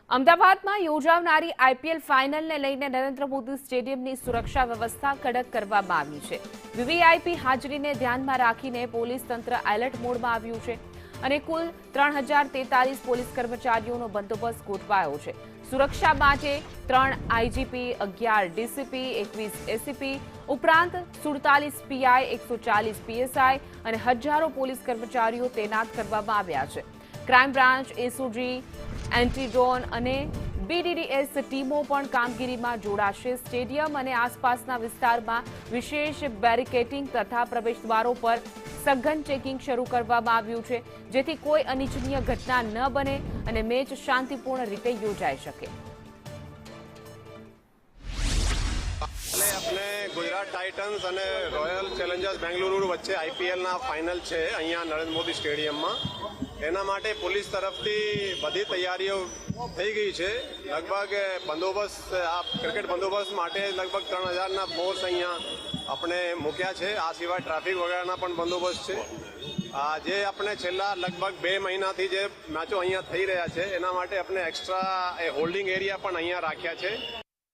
અમદાવાદમાં યોજાનારી આઈપીએલ ફાઇનલને લઈને નરેન્દ્ર મોદી સ્ટેડિયમની સુરક્ષા વ્યવસ્થા કડક કરવામાં આવી છે। વીવીઆઈપી હાજરીને ધ્યાનમાં રાખીને પોલીસ તંત્ર એલર્ટ મોડમાં આવ્યું છે અને કુલ 3043 પોલીસ કર્મચારીઓનો બંદોબસ્ત ગોઠવાયો છે। સુરક્ષા માટે 3 આઈજીપી, 11 ડીસીપી, 21 એસીપી ઉપરાંત 47 પીઆઈ, 140 પીએસઆઈ અને હજારો પોલીસ કર્મચારીઓ તૈનાત કરવામાં આવ્યા છે। ક્રાઇમ બ્રાન્ચ, એસઓજી, એન્ટી-ડ્રોન અને બીડીડીએસ ટીમો પણ કામગીરીમાં જોડાશે। સ્ટેડિયમ અને આસપાસના વિસ્તારમાં વિશેષ બેરિકેડિંગ તથા પ્રવેશદ્વારો પર સઘન ચેકિંગ શરૂ કરવામાં આવ્યું છે, જેથી કોઈ અનિચ્છનીય ઘટના ન બને અને મેચ શાંતિપૂર્ણ રીતે યોજાઈ શકે। अपने गुजरात टाइटन्स અને રોયલ ચેલેન્જર્સ બેંગલુરુ વચ્ચે આઈપીએલના ફાઇનલ છે અહીંયા નરેન્દ્ર મોદી સ્ટેડિયમમાં। એના માટે પોલીસ તરફથી બધી તૈયારીઓ થઈ ગઈ છે। લગભગ બંદોબસ્ત આ ક્રિકેટ બંદોબસ્ત માટે લગભગ 3000ના ફોર્સ અહીંયા આપણે મૂક્યા છે। આ સિવાય ટ્રાફિક વગેરેના પણ બંદોબસ્ત છે। જે આપણે છેલ્લા લગભગ 2 મહિનાથી જે મેચો અહીંયા થઈ રહ્યા છે એના માટે આપણે એક્સ્ટ્રા હોલ્ડિંગ એરિયા પણ અહીંયા રાખ્યા છે।